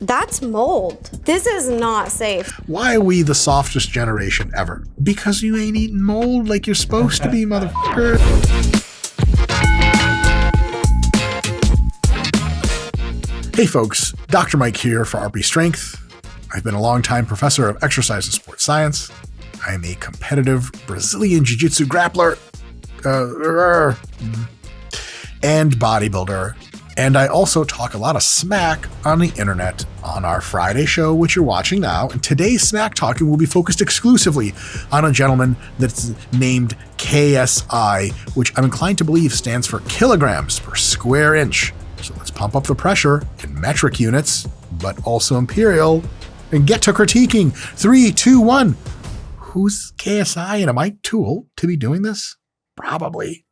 That's mold. This is not safe. Why are we the softest generation ever? Because you ain't eating mold like you're supposed to be, motherfucker. Hey folks, Dr. Mike here for RP Strength. I've been a longtime professor of exercise and sports science. I am a competitive Brazilian Jiu-Jitsu grappler and bodybuilder. And I also talk a lot of smack on the internet on our Friday show, which you're watching now. And today's smack talking will be focused exclusively on a gentleman that's named KSI, which I'm inclined to believe stands for kilograms per square inch. So let's pump up the pressure in metric units, but also imperial, and get to critiquing. 3, 2, 1. Who's KSI, and am I too old to be doing this? Probably.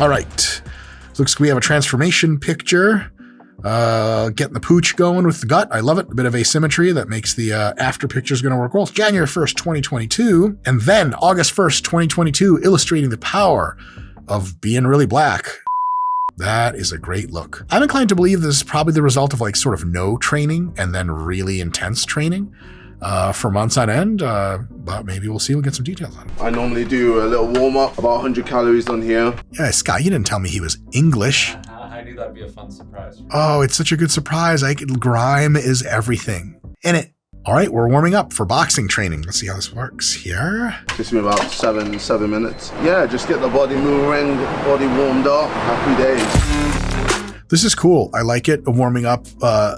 All right. Looks like we have a transformation picture. Getting the pooch going with the gut. I love it. A bit of asymmetry that makes the after pictures going to work well. It's January 1st, 2022. And then August 1st, 2022, illustrating the power of being really black. That is a great look. I'm inclined to believe this is probably the result of like sort of no training and then really intense training for months on end, but maybe we'll see. We'll get some details on it. I normally do a little warm-up, about 100 calories on here. Yeah, Scott, you didn't tell me he was English. I knew that'd be a fun surprise. Oh, it's such a good surprise. Grime is everything in it. All right, we're warming up for boxing training. Let's see how this works here. Takes me about seven minutes. Yeah, just get the body moving, body warmed up. Happy days. This is cool. I like it. Warming up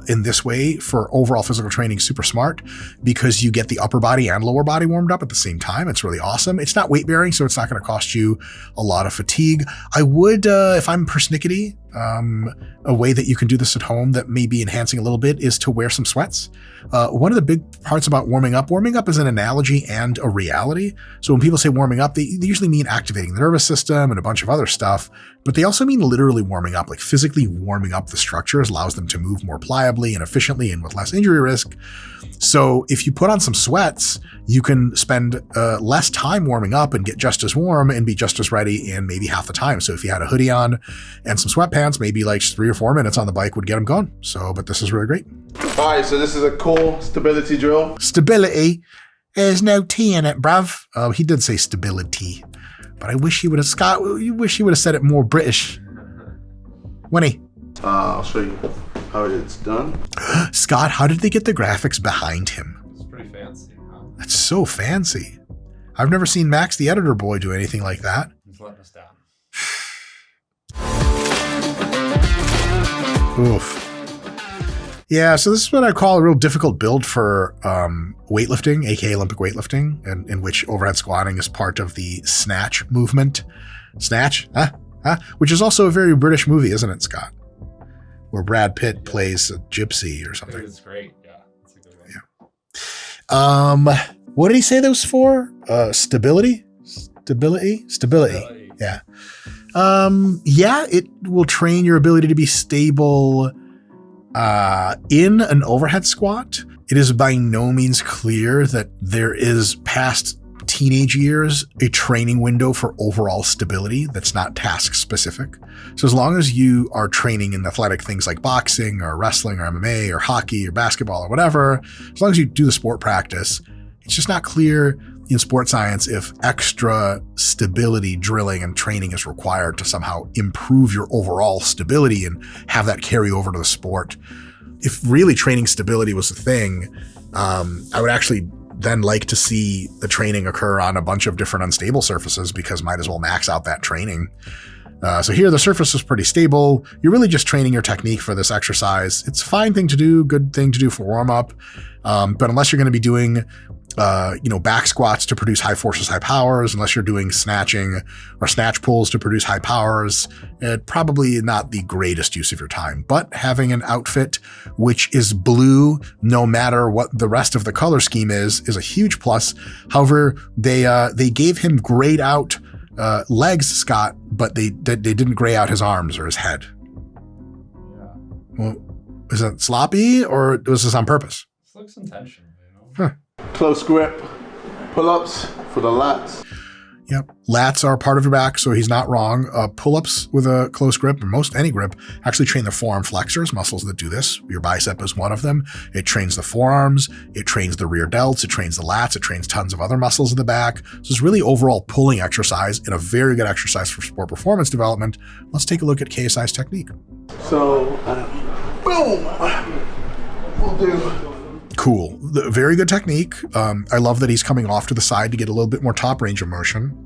in this way for overall physical training is super smart because you get the upper body and lower body warmed up at the same time. It's really awesome. It's not weight bearing, so it's not going to cost you a lot of fatigue. I would, if I'm persnickety, a way that you can do this at home that may be enhancing a little bit is to wear some sweats. One of the big parts about warming up is an analogy and a reality. So when people say warming up, they usually mean activating the nervous system and a bunch of other stuff, but they also mean literally warming up, like physically warming up the structures allows them to move more pliably and efficiently and with less injury risk. So if you put on some sweats, you can spend less time warming up and get just as warm and be just as ready in maybe half the time. So if you had a hoodie on and some sweatpants, maybe like 3 or 4 minutes on the bike would get them going. So, but this is really great. All right, so this is a core stability drill. Stability. There's no T in it, bruv. Oh, he did say stability, but I wish he would have, Scott, you wish he would have said it more British. Wouldn't he? I'll show you how it's done. Scott, how did they get the graphics behind him? It's pretty fancy, huh? That's so fancy. I've never seen Max the editor boy do anything like that. He's letting us down. Oof. Yeah, so this is what I call a real difficult build for weightlifting, aka Olympic weightlifting, and in which overhead squatting is part of the snatch movement. Snatch? Huh? Which is also a very British movie, isn't it, Scott? Where Brad Pitt plays a gypsy or something. It's great, yeah. It's a good one. Yeah. What did he say those for? Stability? Stability. Yeah. Yeah, it will train your ability to be stable in an overhead squat. It is by no means clear that there is past teenage years a training window for overall stability that's not task specific. So as long as you are training in athletic things like boxing or wrestling or MMA or hockey or basketball or whatever, as long as you do the sport practice, it's just not clear in sports science if extra stability drilling and training is required to somehow improve your overall stability and have that carry over to the sport. If really training stability was a thing, I would actually then like to see the training occur on a bunch of different unstable surfaces because might as well max out that training. So here the surface is pretty stable. You're really just training your technique for this exercise. It's a fine thing to do, good thing to do for warm up. But unless you're going to be doing back squats to produce high forces, high powers, unless you're doing snatching or snatch pulls to produce high powers, probably not the greatest use of your time. But having an outfit which is blue, no matter what the rest of the color scheme is a huge plus. However, they gave him grayed out legs, Scott, but they didn't gray out his arms or his head. Yeah. Well, is that sloppy or was this on purpose? This looks intentional, you know? Huh. Close grip, pull-ups for the lats. Yep. Lats are part of your back, so he's not wrong. Pull-ups with a close grip, or most any grip, actually train the forearm flexors, muscles that do this. Your bicep is one of them. It trains the forearms, it trains the rear delts, it trains the lats, it trains tons of other muscles in the back. So it's really overall pulling exercise and a very good exercise for sport performance development. Let's take a look at KSI's technique. So, boom. We'll do. Cool. Very good technique. I love that he's coming off to the side to get a little bit more top range of motion.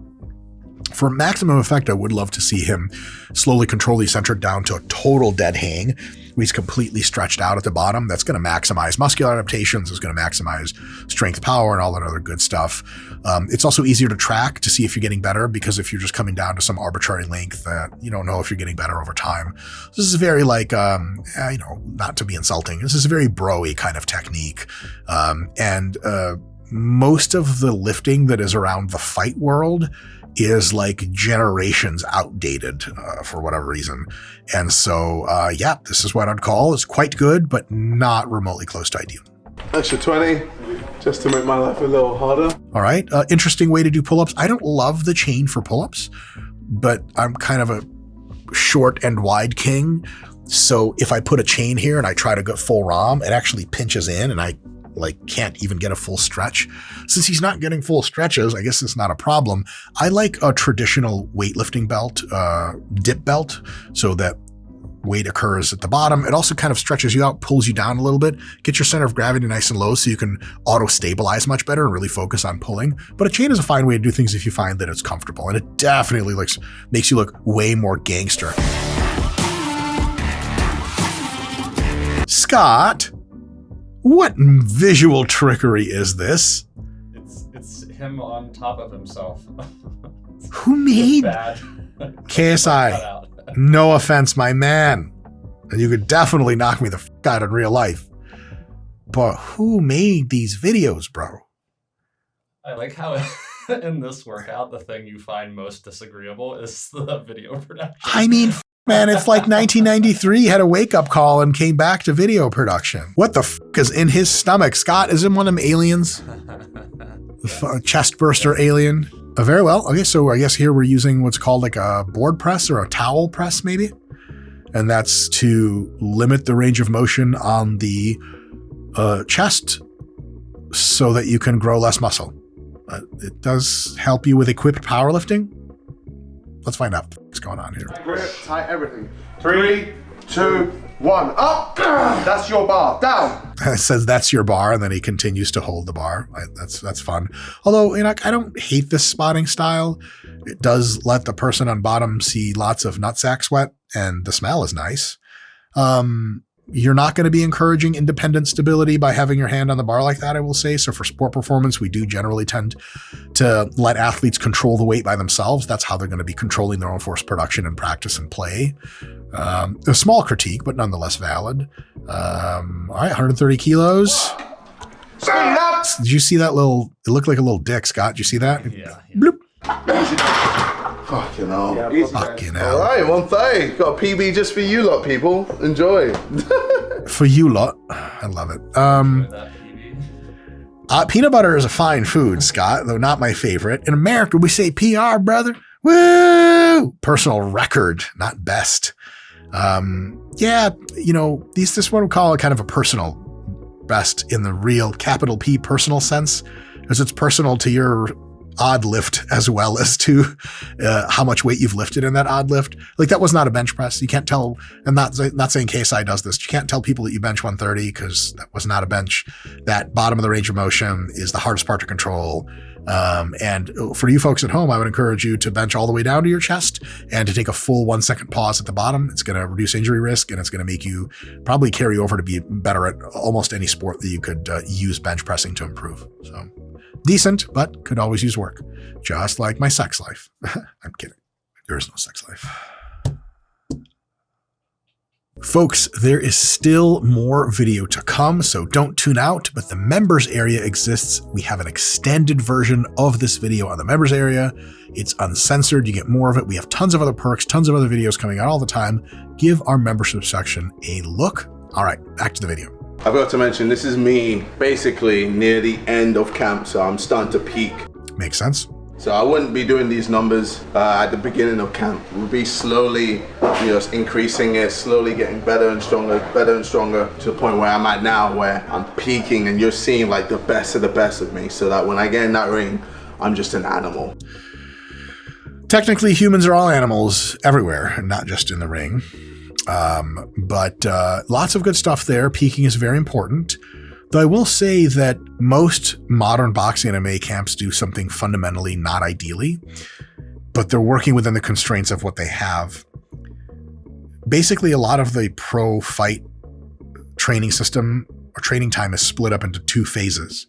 For maximum effect, I would love to see him slowly control the eccentric down to a total dead hang, where he's completely stretched out at the bottom. That's going to maximize muscular adaptations. It's going to maximize strength, power, and all that other good stuff. It's also easier to track to see if you're getting better, because if you're just coming down to some arbitrary length, you don't know if you're getting better over time. This is very like, not to be insulting, this is a very bro-y kind of technique. Most of the lifting that is around the fight world is like generations outdated for whatever reason. And so, this is what I'd call is quite good, but not remotely close to ideal. Extra 20, just to make my life a little harder. All right. Interesting way to do pull-ups. I don't love the chain for pull-ups, but I'm kind of a short and wide king. So if I put a chain here and I try to go full ROM, it actually pinches in and I can't even get a full stretch. Since he's not getting full stretches, I guess it's not a problem. I like a traditional weightlifting belt, dip belt, so that weight occurs at the bottom. It also kind of stretches you out, pulls you down a little bit, get your center of gravity nice and low so you can auto-stabilize much better and really focus on pulling. But a chain is a fine way to do things if you find that it's comfortable, and it definitely makes you look way more gangster. Scott, what visual trickery is this? It's him on top of himself. Who made Bad. KSI? No offense, my man. And you could definitely knock me the f out in real life. But who made these videos, bro? I like how in this workout, the thing you find most disagreeable is the video production. I mean, man, it's like 1993 had a wake-up call and came back to video production. What the f is in his stomach? Scott, is him one of them aliens? Chest burster alien? Very well. Okay, so I guess here we're using what's called like a board press or a towel press, maybe? And that's to limit the range of motion on the chest so that you can grow less muscle. It does help you with equipped powerlifting. Let's find out what's going on here. Grip, tight everything. 3, 2, 1, up! That's your bar, down! It says that's your bar, and then he continues to hold the bar. That's fun. Although, I don't hate this spotting style. It does let the person on bottom see lots of nutsack sweat, and the smell is nice. You're not going to be encouraging independent stability by having your hand on the bar like that, I will say. So for sport performance, we do generally tend to let athletes control the weight by themselves. That's how they're going to be controlling their own force production in practice and play. A small critique, but nonetheless valid. All right, 130 kilos. Did you see that little, it looked like a little dick, Scott. Did you see that? Yeah. Bloop. Fucking hell. Yeah, Fucking hell. All right, 130. Got a PB just for you lot, people. Enjoy. For you lot. I love it. That PB. Peanut butter is a fine food, Scott, though not my favorite. In America, we say PR, brother. Woo! Personal record, not best. This one we call it kind of a personal best in the real capital P personal sense, as it's personal to your odd lift as well as to how much weight you've lifted in that odd lift. Like that was not a bench press. You can't tell, I'm not saying KSI does this. You can't tell people that you bench 130 because that was not a bench. That bottom of the range of motion is the hardest part to control. And for you folks at home, I would encourage you to bench all the way down to your chest and to take a full 1 second pause at the bottom. It's going to reduce injury risk and it's going to make you probably carry over to be better at almost any sport that you could use bench pressing to improve. So decent, but could always use work. Just like my sex life. I'm kidding. There is no sex life. Folks, there is still more video to come, so don't tune out, but the members area exists. We have an extended version of this video on the members area. It's uncensored. You get more of it. We have tons of other perks, tons of other videos coming out all the time. Give our membership section a look. All right, back to the video. I've got to mention, this is me basically near the end of camp, so I'm starting to peak. Makes sense. So I wouldn't be doing these numbers at the beginning of camp. We'll be slowly, increasing it, slowly getting better and stronger to the point where I'm at now, where I'm peaking and you're seeing like the best of the best of me, so that when I get in that ring, I'm just an animal. Technically, humans are all animals everywhere, and not just in the ring. But lots of good stuff there. Peaking is very important. Though I will say that most modern boxing and MMA camps do something fundamentally not ideally, but they're working within the constraints of what they have. Basically, a lot of the pro fight training system or training time is split up into two phases.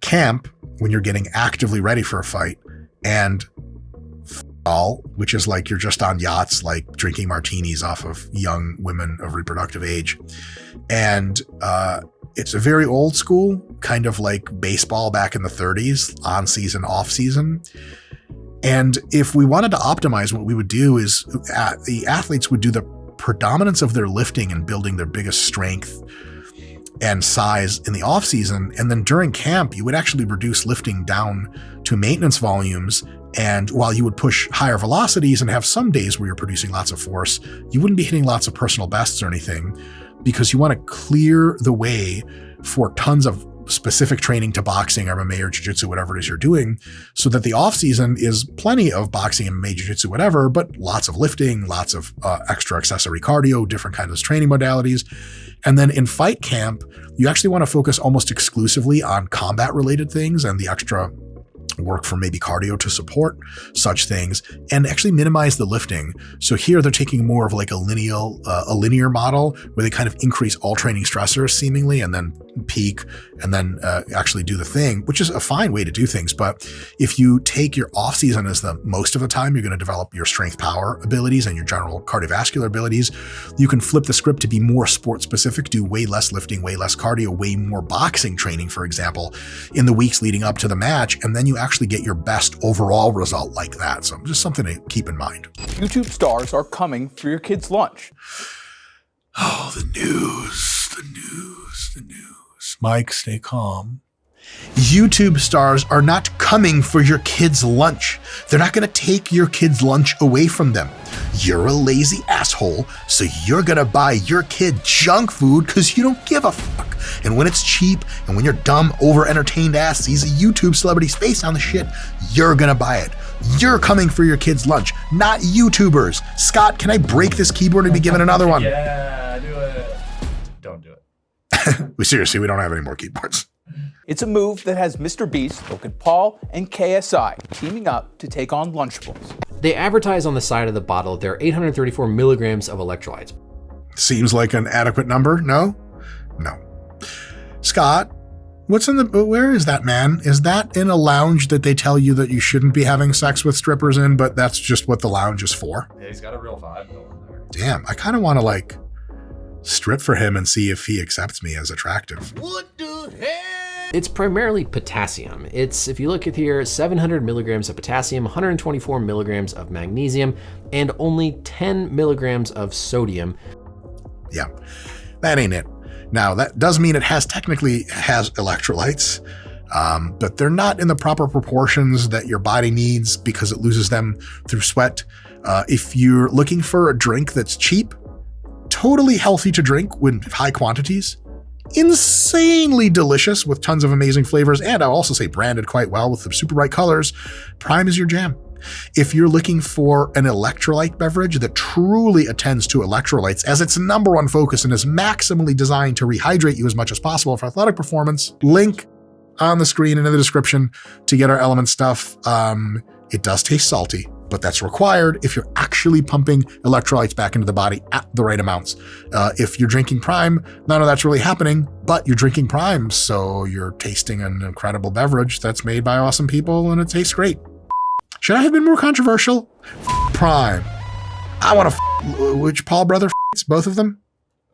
Camp, when you're getting actively ready for a fight, and all, which is like you're just on yachts, like drinking martinis off of young women of reproductive age. And it's a very old school, kind of like baseball back in the 30s, on season, off season. And if we wanted to optimize, what we would do is the athletes would do the predominance of their lifting and building their biggest strength and size in the off season. And then during camp, you would actually reduce lifting down to maintenance volumes. And while you would push higher velocities and have some days where you're producing lots of force, you wouldn't be hitting lots of personal bests or anything, because you want to clear the way for tons of specific training to boxing, MMA, or jiu-jitsu, whatever it is you're doing, so that the off season is plenty of boxing, MMA, jiu-jitsu, whatever, but lots of lifting, lots of extra accessory cardio, different kinds of training modalities. And then in fight camp, you actually want to focus almost exclusively on combat related things and the extra work for maybe cardio to support such things, and actually minimize the lifting. So here they're taking more of like a linear model where they kind of increase all training stressors seemingly, and then peak, and then actually do the thing, which is a fine way to do things. But if you take your off season as the most of the time, you're going to develop your strength power abilities and your general cardiovascular abilities. You can flip the script to be more sport specific, do way less lifting, way less cardio, way more boxing training, for example, in the weeks leading up to the match. And then you actually get your best overall result like that. So just something to keep in mind. YouTube stars are coming for your kids' lunch. Oh, the news. Mike, stay calm. YouTube stars are not coming for your kids' lunch. They're not going to take your kids' lunch away from them. You're a lazy asshole, so you're going to buy your kid junk food because you don't give a fuck. And when it's cheap, and when your dumb, over-entertained ass sees a YouTube celebrity's face on the shit, you're going to buy it. You're coming for your kids' lunch, not YouTubers. Scott, can I break this keyboard and be given another one? Yeah, do it. Don't do it. Seriously, we don't have any more keyboards. It's a move that has Mr. Beast, Logan Paul, and KSI teaming up to take on Lunchables. They advertise on the side of the bottle there are 834 milligrams of electrolytes. Seems like an adequate number, no? No. Scott, where is that, man? Is that in a lounge that they tell you that you shouldn't be having sex with strippers in, but that's just what the lounge is for? Yeah, he's got a real vibe going there. Damn, I kind of want to strip for him and see if he accepts me as attractive. What the hell? It's primarily potassium. It's, if you look at here, 700 milligrams of potassium, 124 milligrams of magnesium, and only 10 milligrams of sodium. Yeah, that ain't it. Now, that does mean it technically has electrolytes, but they're not in the proper proportions that your body needs because it loses them through sweat. If you're looking for a drink that's cheap, totally healthy to drink with high quantities, insanely delicious with tons of amazing flavors, and I'll also say branded quite well with the super bright colors, Prime is your jam. If you're looking for an electrolyte beverage that truly attends to electrolytes as its number one focus and is maximally designed to rehydrate you as much as possible for athletic performance, link on the screen and in the description to get our Element stuff. It does taste salty, but that's required if you're actually pumping electrolytes back into the body at the right amounts. If you're drinking Prime, none of that's really happening, but you're drinking Prime, so you're tasting an incredible beverage that's made by awesome people and it tastes great. Should I have been more controversial? Prime. I want to which Paul brother both of them?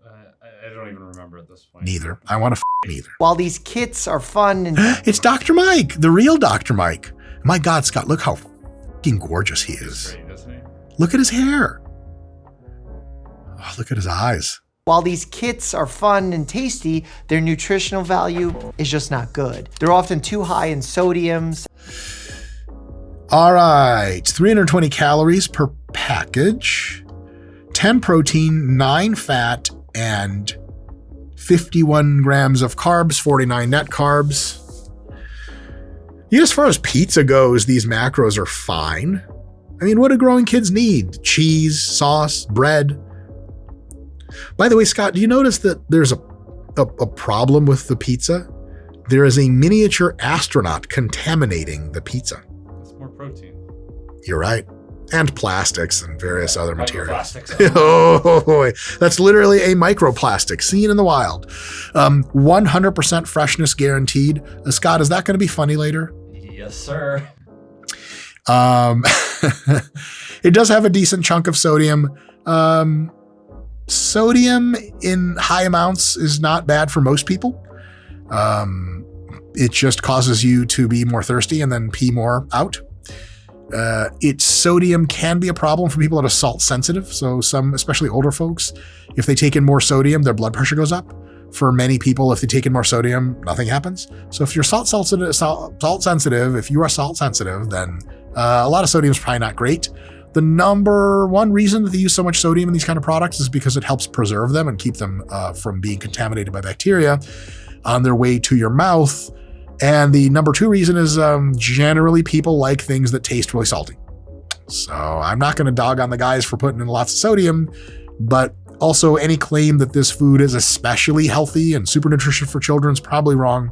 I don't even remember at this point. Neither. I want to neither. While these kits are fun and It's Dr. Mike, the real Dr. Mike. My God, Scott, look how fucking gorgeous he is. Great, isn't he? Look at his hair. Oh, look at his eyes. while these kits are fun and tasty, their nutritional value is just not good. They're often too high in sodiums. All right, 320 calories per package, 10 protein, 9 fat, and 51 grams of carbs, 49 net carbs. Yeah, as far as pizza goes, these macros are fine. I mean, what do growing kids need? Cheese, sauce, bread. By the way, Scott, do you notice that there's a problem with the pizza? There is a miniature astronaut contaminating the pizza. It's more protein. You're right. And plastics and various other materials. Microplastics. Oh, that's literally a microplastic seen in the wild. 100% freshness guaranteed. Scott, is that going to be funny later? Yes, sir. It does have a decent chunk of sodium. Sodium in high amounts is not bad for most people. It just causes you to be more thirsty and then pee more out. Its sodium can be a problem for people that are salt sensitive. So some, especially older folks, if they take in more sodium, their blood pressure goes up. For many people, if they take in more sodium, nothing happens. So if you're salt sensitive, if you are salt sensitive, then a lot of sodium is probably not great. The number one reason that they use so much sodium in these kind of products is because it helps preserve them and keep them from being contaminated by bacteria on their way to your mouth. And the number two reason is generally people like things that taste really salty. So I'm not going to dog on the guys for putting in lots of sodium, but also any claim that this food is especially healthy and super nutritious for children is probably wrong.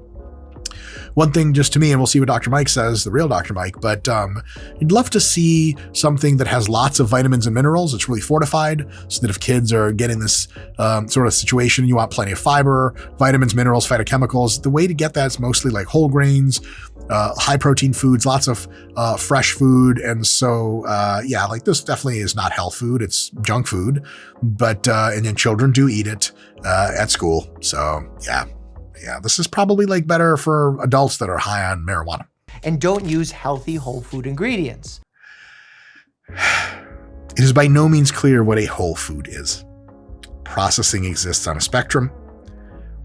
One thing just to me, and we'll see what Dr. Mike says, the real Dr. Mike, but you'd love to see something that has lots of vitamins and minerals. It's really fortified so that if kids are getting this sort of situation, you want plenty of fiber, vitamins, minerals, phytochemicals. The way to get that is mostly like whole grains, high protein foods, lots of fresh food. And so, yeah, like this definitely is not health food. It's junk food, but, and then children do eat it at school. So yeah, this is probably like better for adults that are high on marijuana. And don't use healthy whole food ingredients. It is by no means clear what a whole food is. Processing exists on a spectrum.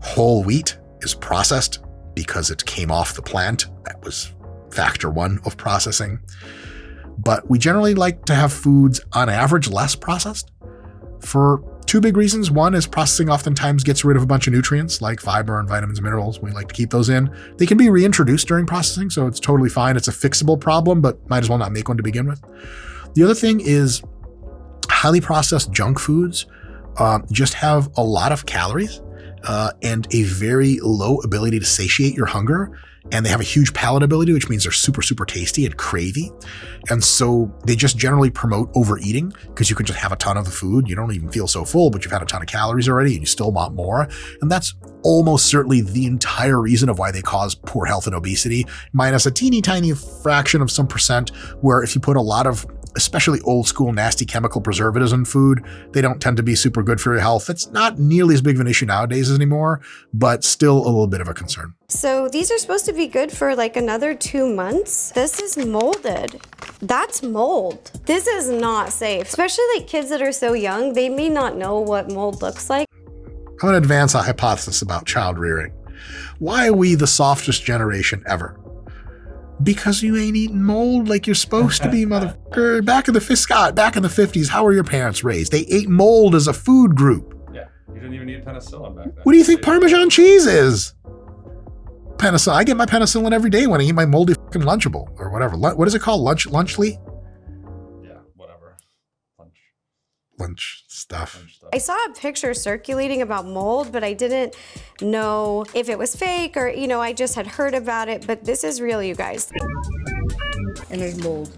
Whole wheat is processed because it came off the plant. That was factor one of processing. But we generally like to have foods on average less processed for two big reasons. One is processing oftentimes gets rid of a bunch of nutrients like fiber and vitamins and minerals. We like to keep those in. They can be reintroduced during processing, so it's totally fine. It's a fixable problem, but might as well not make one to begin with. The other thing is highly processed junk foods just have a lot of calories and a very low ability to satiate your hunger. And they have a huge palatability, which means they're super, super tasty and cravey. And so they just generally promote overeating because you can just have a ton of the food. You don't even feel so full, but you've had a ton of calories already and you still want more. And that's almost certainly the entire reason of why they cause poor health and obesity, minus a teeny tiny fraction of some percent where if you put a lot of especially old school nasty chemical preservatives in food, they don't tend to be super good for your health. It's not nearly as big of an issue nowadays anymore, but still a little bit of a concern. So these are supposed to be good for like another 2 months. This is molded. That's mold. This is not safe, especially like kids that are so young. They may not know what mold looks like. I'm going to advance a hypothesis about child rearing. Why are we the softest generation ever? Because you ain't eating mold like you're supposed to be, motherfucker. Back in the 50s, how were your parents raised? They ate mold as a food group. Yeah, you didn't even need penicillin back then. What do you think Parmesan cheese is? Penicillin. I get my penicillin every day when I eat my moldy fucking Lunchable or whatever. What is it called? Lunchly? Yeah, whatever. Lunch stuff. I saw a picture circulating about mold, but I didn't know if it was fake or, I just had heard about it, but this is real, you guys. And there's mold.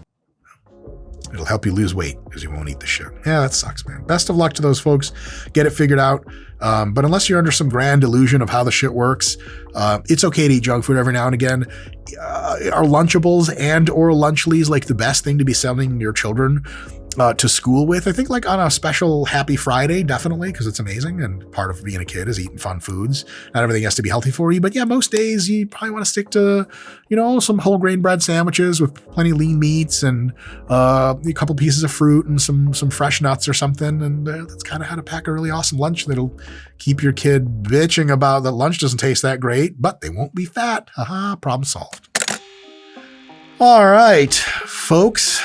It'll help you lose weight because you won't eat the shit. Yeah, that sucks, man. Best of luck to those folks. Get it figured out. But unless you're under some grand illusion of how the shit works, it's okay to eat junk food every now and again. Are Lunchables and or Lunchlies like the best thing to be sending your children to school with? I think like on a special Happy Friday, definitely, because it's amazing. And part of being a kid is eating fun foods. Not everything has to be healthy for you. But yeah, most days you probably want to stick to, some whole grain bread sandwiches with plenty of lean meats and a couple pieces of fruit and some fresh nuts or something. And that's kind of how to pack a really awesome lunch that'll keep your kid bitching about that lunch doesn't taste that great, but they won't be fat. Haha, problem solved. All right. folks,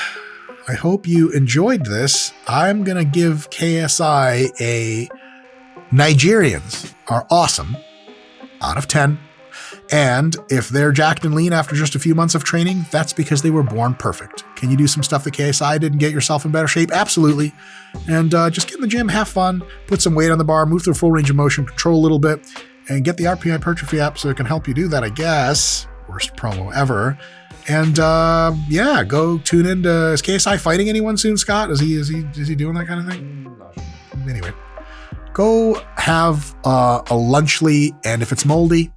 I hope you enjoyed this. I'm going to give KSI a Nigerians are awesome out of 10. And if they're jacked and lean after just a few months of training, that's because they were born perfect. Can you do some stuff that KSI did and get yourself in better shape? Absolutely. And just get in the gym, have fun, put some weight on the bar, move through full range of motion, control a little bit, and get the RPI hypertrophy app so it can help you do that, I guess. Worst promo ever. And yeah, go tune in to, is KSI fighting anyone soon, Scott? Is he doing that kind of thing? Anyway, go have a lunchly, and if it's moldy,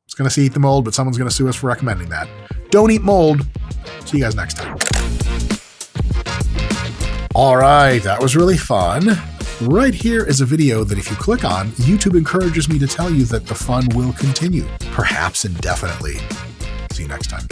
it's going to say eat the mold, but someone's going to sue us for recommending that. Don't eat mold. See you guys next time. All right, that was really fun. Right here is a video that if you click on, YouTube encourages me to tell you that the fun will continue, perhaps indefinitely. See you next time.